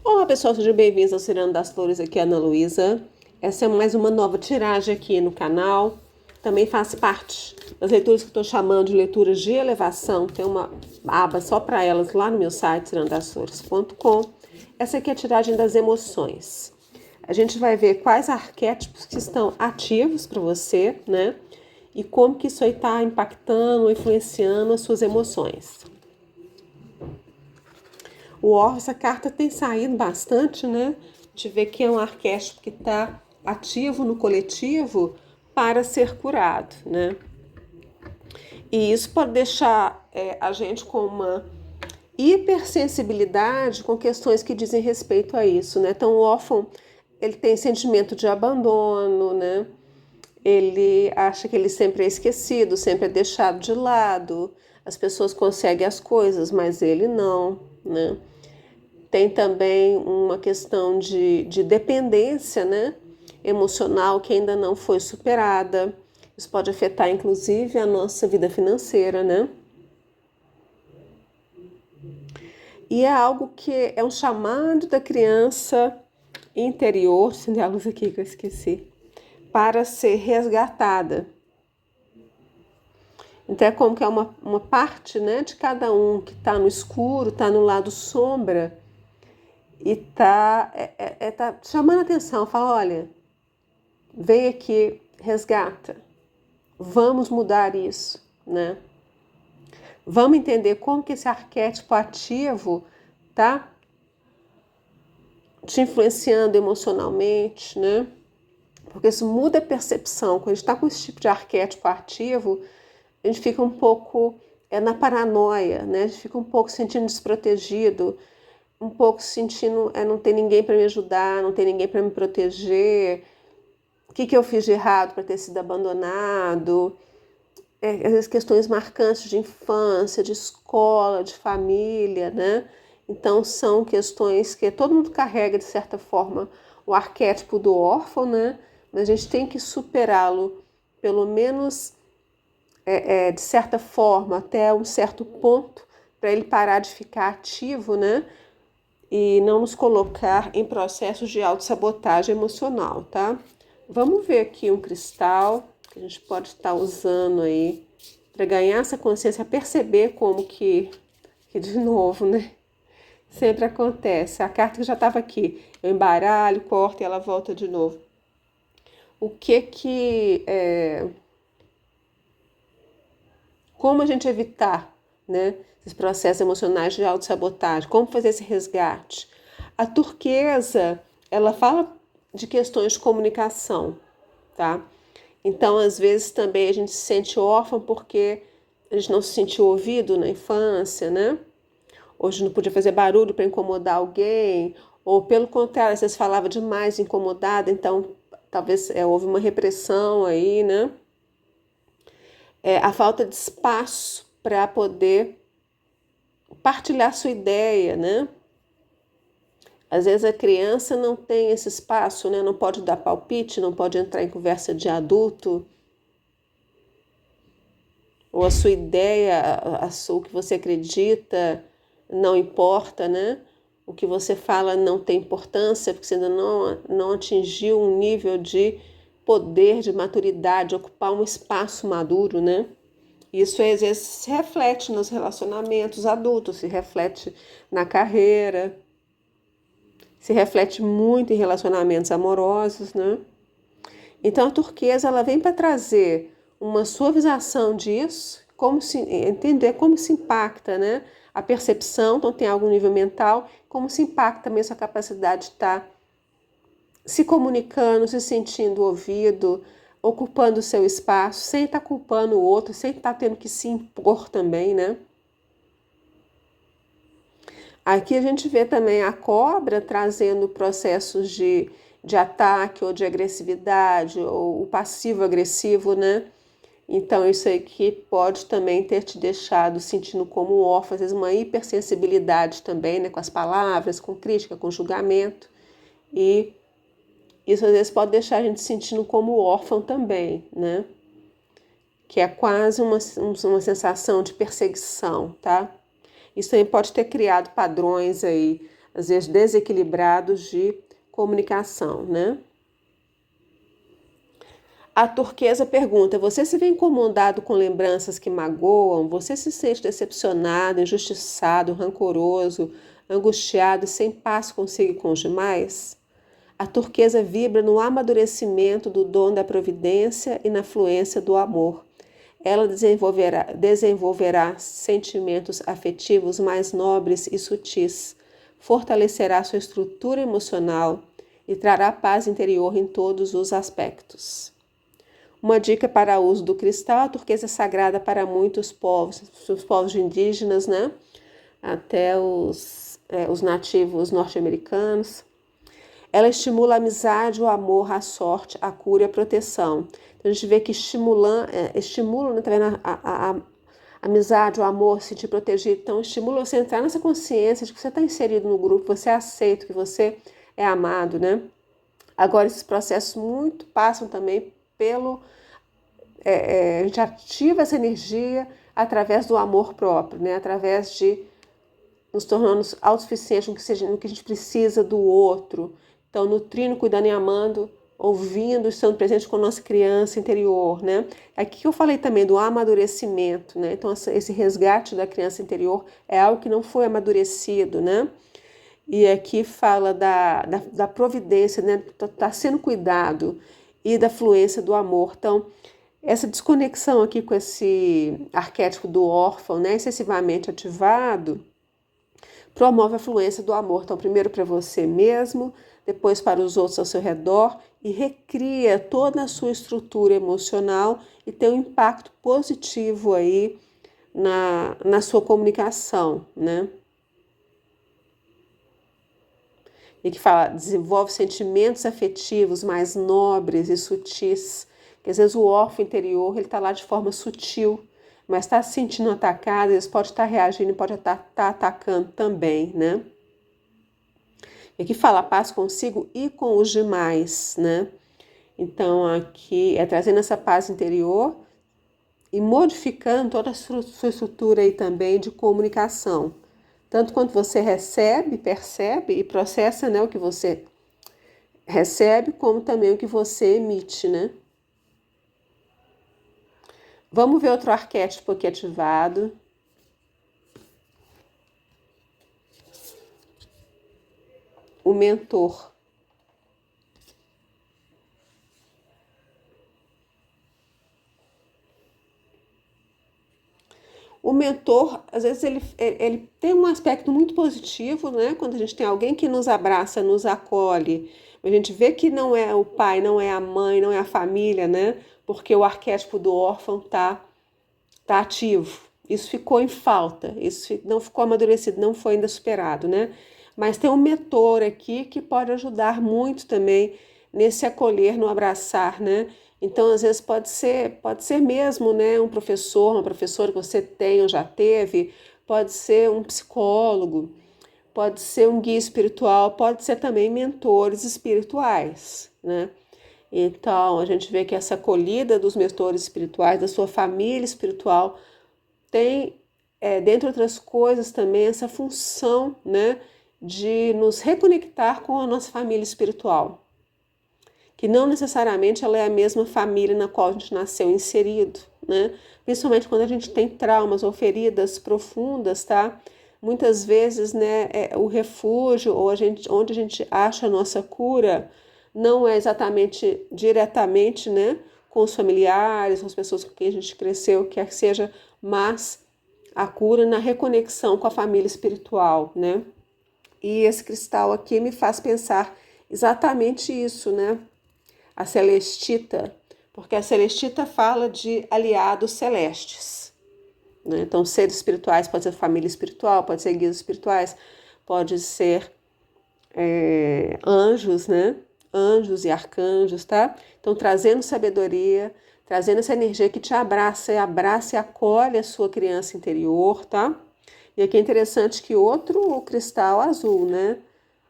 Olá pessoal, sejam bem-vindos ao Cirano das Flores, aqui é a Ana Luísa. Essa é mais uma nova tiragem aqui no canal. Também faz parte das leituras que estou chamando de leituras de elevação. Tem uma aba só para elas lá no meu site, ciranodasflores.com. Essa aqui é a tiragem das emoções. A gente vai ver quais arquétipos que estão ativos para você, né? E como que isso aí está impactando, influenciando as suas emoções. O Orfeu, essa carta tem saído bastante, né? De ver que é um arquétipo que está ativo no coletivo para ser curado, né? E isso pode deixar a gente com uma hipersensibilidade com questões que dizem respeito a isso, né? Então o órfão, ele tem sentimento de abandono, né? Ele acha que ele sempre é esquecido, sempre é deixado de lado. As pessoas conseguem as coisas, mas ele não, né? Tem também uma questão de dependência, né, emocional que ainda não foi superada. Isso pode afetar, inclusive, a nossa vida financeira, né? E é algo que é um chamado da criança interior, tem a luz aqui que eu esqueci, para ser resgatada. Então é como que é uma parte, né, de cada um que está no escuro, está no lado sombra, e tá chamando a atenção, fala, olha, vem aqui, resgata, vamos mudar isso, né? Vamos entender como que esse arquétipo ativo tá te influenciando emocionalmente, né? Porque isso muda a percepção. Quando a gente está com esse tipo de arquétipo ativo, a gente fica um pouco na paranoia, né? A gente fica um pouco sentindo desprotegido, um pouco sentindo não tem ninguém para me ajudar, não tem ninguém para me proteger. O que eu fiz de errado para ter sido abandonado? Às vezes questões marcantes de infância, de escola, de família, né? Então são questões que todo mundo carrega de certa forma o arquétipo do órfão, né? Mas a gente tem que superá-lo, pelo menos de certa forma, até um certo ponto, para ele parar de ficar ativo, né? E não nos colocar em processos de autossabotagem emocional, tá? Vamos ver aqui um cristal que a gente pode estar usando aí para ganhar essa consciência, perceber como que de novo, né? Sempre acontece. A carta que já estava aqui, eu embaralho, corto e ela volta de novo. O que como a gente evitar, né, esses processos emocionais de autossabotagem? Como fazer esse resgate? A turquesa, ela fala de questões de comunicação, tá? Então, às vezes também a gente se sente órfão porque a gente não se sentiu ouvido na infância, né? Hoje não podia fazer barulho para incomodar alguém, ou pelo contrário, às vezes falava demais, incomodada, então talvez houve uma repressão aí, né? A falta de espaço para poder partilhar sua ideia, né? Às vezes a criança não tem esse espaço, né? Não pode dar palpite, não pode entrar em conversa de adulto, ou a sua ideia, o que você acredita não importa, né? O que você fala não tem importância, porque você ainda não atingiu um nível de poder, de maturidade, ocupar um espaço maduro, né? Isso às vezes se reflete nos relacionamentos adultos, se reflete na carreira, se reflete muito em relacionamentos amorosos, né? Então a turquesa ela vem para trazer uma suavização disso, entender como se impacta, né? A percepção, então tem algum nível mental, como se impacta também essa capacidade de estar se comunicando, se sentindo ouvido, ocupando o seu espaço, sem estar culpando o outro, sem estar tendo que se impor também, né? Aqui a gente vê também a cobra trazendo processos de ataque ou de agressividade, ou o passivo-agressivo, né? Então isso aqui pode também ter te deixado sentindo como órfão, às vezes uma hipersensibilidade também, né? Com as palavras, com crítica, com julgamento. E isso às vezes pode deixar a gente sentindo como órfão também, né? Que é quase uma sensação de perseguição, tá? Isso também pode ter criado padrões aí, às vezes desequilibrados de comunicação, né? A turquesa pergunta: você se vê incomodado com lembranças que magoam? Você se sente decepcionado, injustiçado, rancoroso, angustiado e sem paz consigo e com os demais? A turquesa vibra no amadurecimento do dom da providência e na fluência do amor. Ela desenvolverá sentimentos afetivos mais nobres e sutis, fortalecerá sua estrutura emocional e trará paz interior em todos os aspectos. Uma dica para o uso do cristal: a turquesa é sagrada para muitos povos, os povos indígenas, né? Até os nativos norte-americanos. Ela estimula a amizade, o amor, a sorte, a cura e a proteção. Então a gente vê que estimula, né, tá vendo? A amizade, o amor, se te proteger. Então estimula você a entrar nessa consciência de que você está inserido no grupo, você é aceito, que você é amado, né? Agora esses processos muito passam também pelo... a gente ativa essa energia através do amor próprio, né? Através de nos tornando autossuficientes no que a gente precisa do outro. Então, nutrindo, cuidando e amando, ouvindo, estando presente com a nossa criança interior, né? Aqui que eu falei também do amadurecimento, né? Então, esse resgate da criança interior é algo que não foi amadurecido, né? E aqui fala da providência, né? Tá sendo cuidado e da fluência do amor. Então, essa desconexão aqui com esse arquétipo do órfão, né? Excessivamente ativado, promove a fluência do amor. Então, primeiro para você mesmo, depois para os outros ao seu redor e recria toda a sua estrutura emocional e tem um impacto positivo aí na sua comunicação, né? E que fala, desenvolve sentimentos afetivos mais nobres e sutis, que às vezes o órfão interior, ele está lá de forma sutil, mas está se sentindo atacado, eles podem estar reagindo, pode estar atacando também, né? E aqui fala paz consigo e com os demais, né? Então aqui é trazendo essa paz interior e modificando toda a sua estrutura aí também de comunicação. Tanto quanto você recebe, percebe e processa, né, o que você recebe, como também o que você emite, né? Vamos ver outro arquétipo aqui ativado. O mentor. O mentor, às vezes, ele tem um aspecto muito positivo, né? Quando a gente tem alguém que nos abraça, nos acolhe, a gente vê que não é o pai, não é a mãe, não é a família, né? Porque o arquétipo do órfão tá ativo. Isso ficou em falta, isso não ficou amadurecido, não foi ainda superado, né? Mas tem um mentor aqui que pode ajudar muito também nesse acolher, no abraçar, né? Então, às vezes pode ser mesmo, né, um professor, uma professora que você tem ou já teve, pode ser um psicólogo, pode ser um guia espiritual, pode ser também mentores espirituais, né? Então, a gente vê que essa acolhida dos mentores espirituais, da sua família espiritual, tem, dentre outras coisas, também essa função, né, de nos reconectar com a nossa família espiritual, que não necessariamente ela é a mesma família na qual a gente nasceu inserido, né? Principalmente quando a gente tem traumas ou feridas profundas, tá? Muitas vezes, né, o refúgio ou onde a gente acha a nossa cura não é exatamente diretamente, né, com os familiares, com as pessoas com quem a gente cresceu, quer que seja, mas a cura na reconexão com a família espiritual, né? E esse cristal aqui me faz pensar exatamente isso, né? A celestita, porque a celestita fala de aliados celestes, né? Então, seres espirituais, pode ser família espiritual, pode ser guias espirituais, pode ser anjos, né? Anjos e arcanjos, tá? Então, trazendo sabedoria, trazendo essa energia que te abraça e acolhe a sua criança interior, tá? E aqui é interessante que outro cristal azul, né?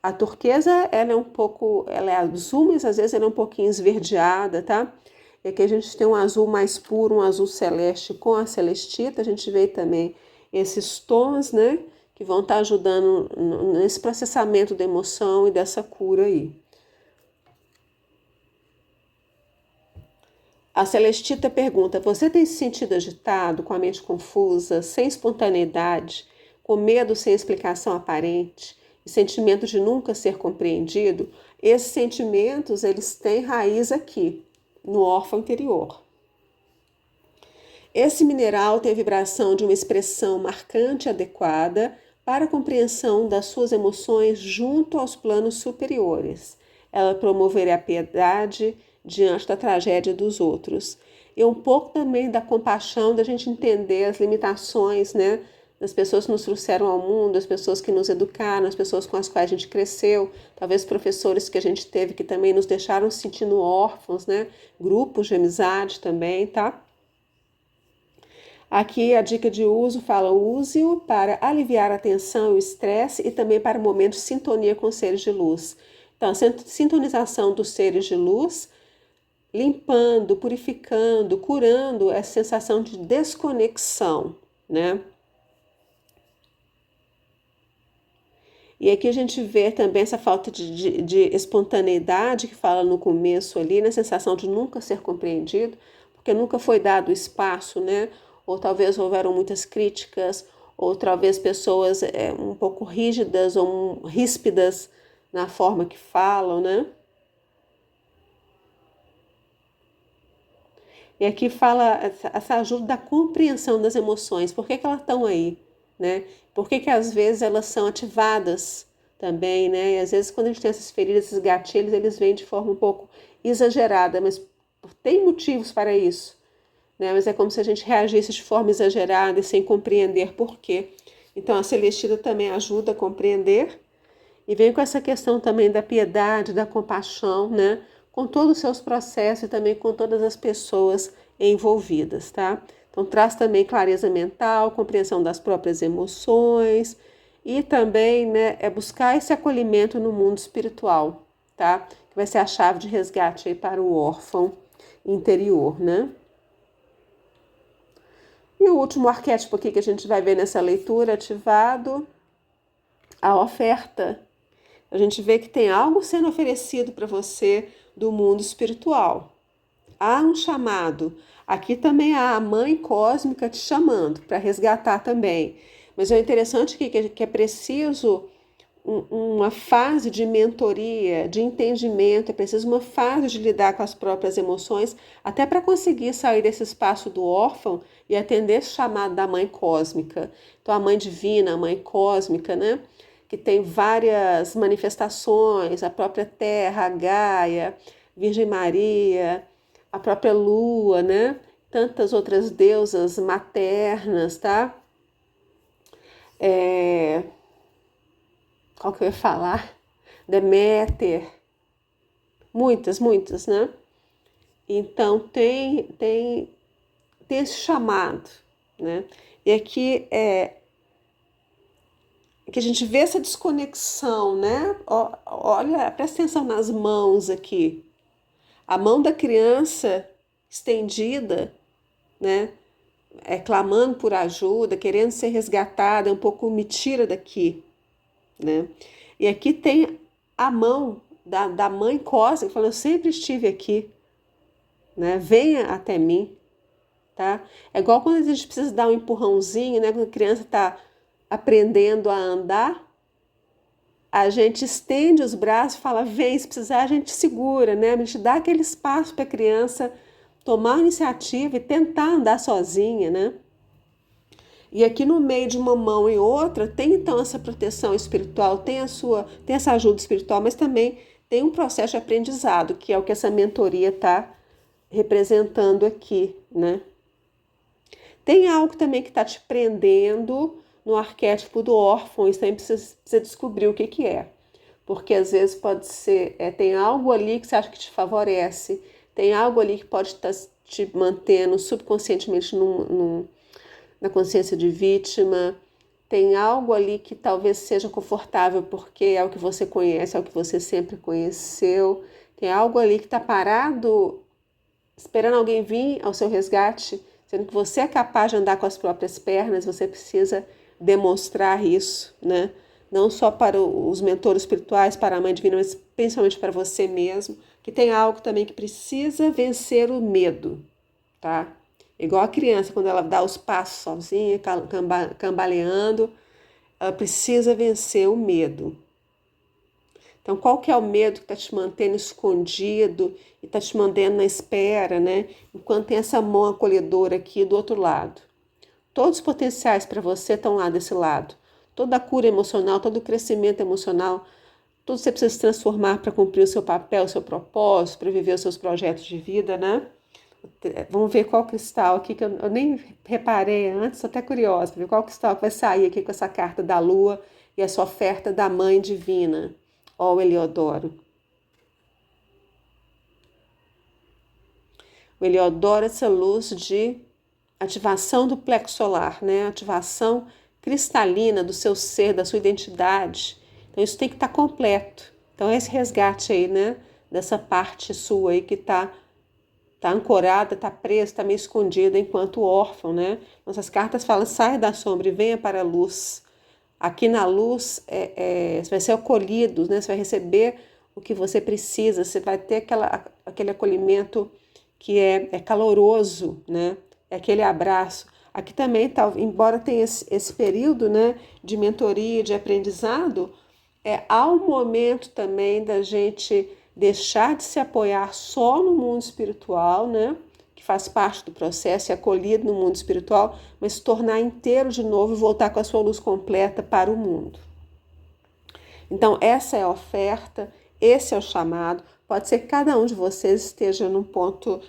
A turquesa, ela é azul, mas às vezes ela é um pouquinho esverdeada, tá? E aqui a gente tem um azul mais puro, um azul celeste com a celestita. A gente vê também esses tons, né? que vão estar ajudando nesse processamento da emoção e dessa cura aí. A Celestita pergunta: você tem se sentido agitado, com a mente confusa, sem espontaneidade, com medo sem explicação aparente e sentimento de nunca ser compreendido? Esses sentimentos, eles têm raiz aqui, no órfão interior. Esse mineral tem a vibração de uma expressão marcante e adequada para a compreensão das suas emoções junto aos planos superiores. Ela promoverá a piedade diante da tragédia dos outros. E um pouco também da compaixão, da gente entender as limitações, né, das pessoas que nos trouxeram ao mundo, as pessoas que nos educaram, as pessoas com as quais a gente cresceu, talvez professores que a gente teve que também nos deixaram se sentindo órfãos, né, grupos de amizade também, tá? Aqui a dica de uso fala: use-o para aliviar a tensão e o estresse e também para momentos de sintonia com seres de luz. Então, a sintonização dos seres de luz, limpando, purificando, curando essa sensação de desconexão, né? E aqui a gente vê também essa falta de espontaneidade que fala no começo ali, na sensação de nunca ser compreendido, porque nunca foi dado espaço, né? Ou talvez houveram muitas críticas, ou talvez pessoas um pouco rígidas ou ríspidas na forma que falam, né? E aqui fala essa ajuda da compreensão das emoções, por que elas estão aí, né? Por que às vezes elas são ativadas também, né? E às vezes quando a gente tem essas feridas, esses gatilhos, eles vêm de forma um pouco exagerada, mas tem motivos para isso, né? Mas é como se a gente reagisse de forma exagerada e sem compreender por quê. Então a Celestina também ajuda a compreender e vem com essa questão também da piedade, da compaixão, né? Com todos os seus processos e também com todas as pessoas envolvidas, tá? Então traz também clareza mental, compreensão das próprias emoções e também, né, buscar esse acolhimento no mundo espiritual, tá? Que vai ser a chave de resgate aí para o órfão interior, né? E o último arquétipo aqui que a gente vai ver nessa leitura ativado, a oferta. A gente vê que tem algo sendo oferecido para você do mundo espiritual. Há um chamado. Aqui também há a mãe cósmica te chamando para resgatar também. Mas é interessante que é preciso uma fase de mentoria, de entendimento, é preciso uma fase de lidar com as próprias emoções, até para conseguir sair desse espaço do órfão e atender esse chamado da mãe cósmica. Então, a mãe divina, a mãe cósmica, né? Que tem várias manifestações, a própria Terra, a Gaia, Virgem Maria, a própria Lua, né? Tantas outras deusas maternas, tá? Qual que eu ia falar? Deméter, muitas, né? Então tem esse chamado, né? E aqui que a gente vê essa desconexão, né? Olha, presta atenção nas mãos aqui. A mão da criança estendida, né? Clamando por ajuda, querendo ser resgatada, um pouco me tira daqui, né? E aqui tem a mão da mãe cósmica falando: eu sempre estive aqui, né? Venha até mim, tá? É igual quando a gente precisa dar um empurrãozinho, né? Quando a criança está aprendendo a andar, a gente estende os braços e fala: vem, se precisar a gente segura, né? A gente dá aquele espaço para a criança tomar a iniciativa e tentar andar sozinha, né? E aqui no meio de uma mão e outra tem então essa proteção espiritual, tem essa ajuda espiritual, mas também tem um processo de aprendizado, que é o que essa mentoria está representando aqui, né? Tem algo também que está te prendendo no arquétipo do órfão, isso também precisa descobrir o que é. Porque às vezes pode ser, tem algo ali que você acha que te favorece, tem algo ali que pode estar te mantendo subconscientemente na consciência de vítima, tem algo ali que talvez seja confortável porque é o que você conhece, é o que você sempre conheceu, tem algo ali que está parado, esperando alguém vir ao seu resgate, sendo que você é capaz de andar com as próprias pernas, você precisa demonstrar isso, né? Não só para os mentores espirituais, para a Mãe Divina, mas principalmente para você mesmo, que tem algo também que precisa vencer o medo, tá? Igual a criança, quando ela dá os passos sozinha, cambaleando, ela precisa vencer o medo. Então, qual que é o medo que está te mantendo escondido e está te mantendo na espera, né? Enquanto tem essa mão acolhedora aqui do outro lado. Todos os potenciais para você estão lá desse lado. Toda a cura emocional, todo o crescimento emocional, tudo você precisa se transformar para cumprir o seu papel, o seu propósito, para viver os seus projetos de vida, né? Vamos ver qual cristal aqui, que eu nem reparei antes, estou até curiosa, para ver qual cristal que vai sair aqui com essa carta da Lua e essa oferta da Mãe Divina. Ó, o Heliodoro. O Heliodoro é essa luz de ativação do plexo solar, né? Ativação cristalina do seu ser, da sua identidade. Então isso tem que estar completo. Então é esse resgate aí, né? Dessa parte sua aí que tá ancorada, tá presa, tá meio escondida enquanto órfão, né? Nossas cartas falam, sai da sombra e venha para a luz. Aqui na luz você vai ser acolhido, né? Você vai receber o que você precisa, você vai ter aquele acolhimento que é caloroso, né? É aquele abraço. Aqui também, tá, embora tenha esse período, né, de mentoria, de aprendizado, há um momento também da gente deixar de se apoiar só no mundo espiritual, né, que faz parte do processo, é acolhido no mundo espiritual, mas se tornar inteiro de novo e voltar com a sua luz completa para o mundo. Então, essa é a oferta, esse é o chamado. Pode ser que cada um de vocês esteja num ponto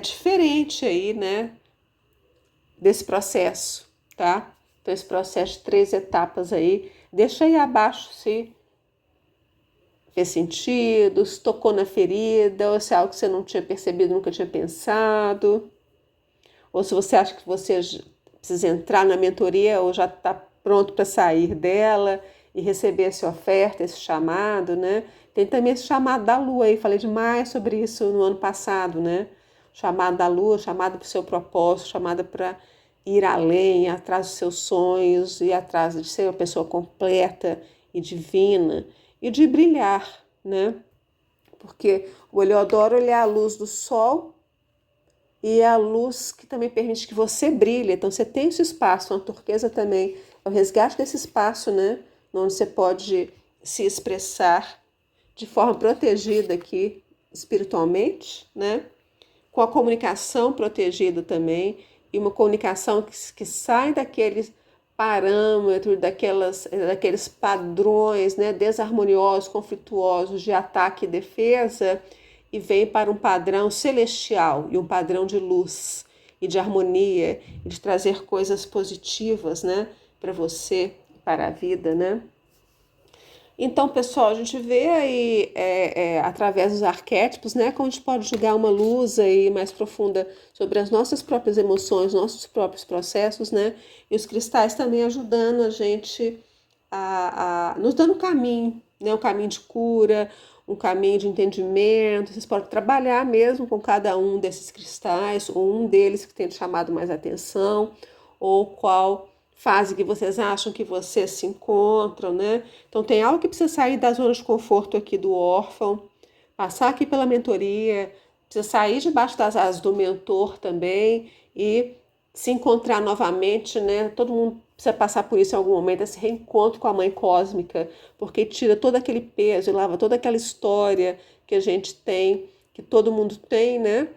diferente aí, né, desse processo, tá? Então, esse processo de 3 etapas aí, deixa aí abaixo se fez sentido, se tocou na ferida, ou se é algo que você não tinha percebido, nunca tinha pensado, ou se você acha que você precisa entrar na mentoria ou já está pronto para sair dela e receber essa oferta, esse chamado, né? Tem também esse chamado da Lua aí, falei demais sobre isso no ano passado, né? Chamado da Lua, chamado para o seu propósito, chamada para ir além, ir atrás dos seus sonhos, ir atrás de ser uma pessoa completa e divina e de brilhar, né? Porque o Heliodoro, ele é a luz do sol e é a luz que também permite que você brilhe. Então você tem esse espaço, a turquesa também é o resgate desse espaço, né? Onde você pode se expressar de forma protegida aqui espiritualmente, né? Com a comunicação protegida também, e uma comunicação que sai daqueles parâmetros, daqueles padrões, né, desarmoniosos, conflituosos de ataque e defesa, e vem para um padrão celestial e um padrão de luz e de harmonia, e de trazer coisas positivas, né, para você, para a vida, né? Então, pessoal, a gente vê aí, através dos arquétipos, né, como a gente pode jogar uma luz aí mais profunda sobre as nossas próprias emoções, nossos próprios processos, né, e os cristais também ajudando a gente nos dando um caminho, né, um caminho de cura, um caminho de entendimento. Vocês podem trabalhar mesmo com cada um desses cristais, ou um deles que tem chamado mais atenção, ou qual fase que vocês acham que vocês se encontram, né? Então tem algo que precisa sair da zona de conforto aqui do órfão, passar aqui pela mentoria, precisa sair debaixo das asas do mentor também e se encontrar novamente, né? Todo mundo precisa passar por isso em algum momento, esse reencontro com a mãe cósmica, porque tira todo aquele peso e lava toda aquela história que a gente tem, que todo mundo tem, né?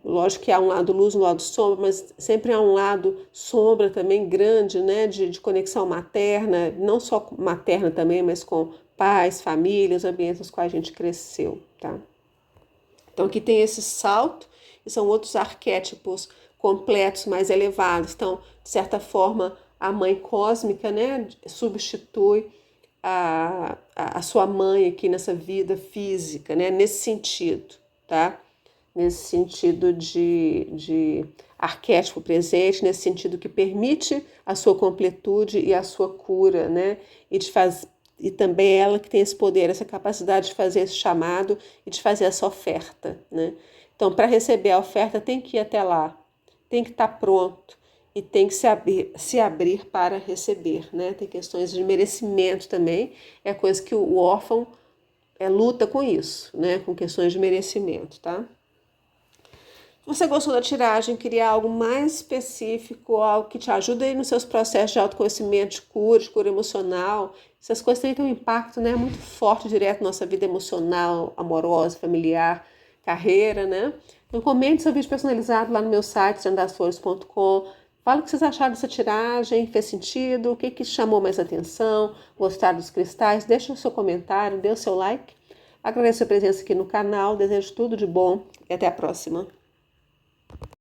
Lógico que há um lado luz, um lado sombra, mas sempre há um lado sombra também grande, né, de conexão materna, não só materna também, mas com pais, famílias, ambientes nos quais a gente cresceu, tá? Então aqui tem esse salto, e são outros arquétipos completos, mais elevados. Então, de certa forma, a mãe cósmica, né, substitui a sua mãe aqui nessa vida física, né, nesse sentido, tá? Nesse sentido de arquétipo presente, nesse sentido que permite a sua completude e a sua cura, né? E também ela que tem esse poder, essa capacidade de fazer esse chamado e de fazer essa oferta, né? Então, para receber a oferta, tem que ir até lá, tem que estar pronto. e tem que se abrir para receber, né? Tem questões de merecimento também, é coisa que o órfão luta com isso, né? Com questões de merecimento, tá? Se você gostou da tiragem, queria algo mais específico, algo que te ajude aí nos seus processos de autoconhecimento, de cura emocional, essas coisas têm um impacto, né, muito forte direto na nossa vida emocional, amorosa, familiar, carreira, né? Então comente seu vídeo personalizado lá no meu site, jandasflores.com. Fala o que vocês acharam dessa tiragem, fez sentido, o que chamou mais atenção, gostaram dos cristais, deixa o seu comentário, dê o seu like. Agradeço a presença aqui no canal, desejo tudo de bom e até a próxima.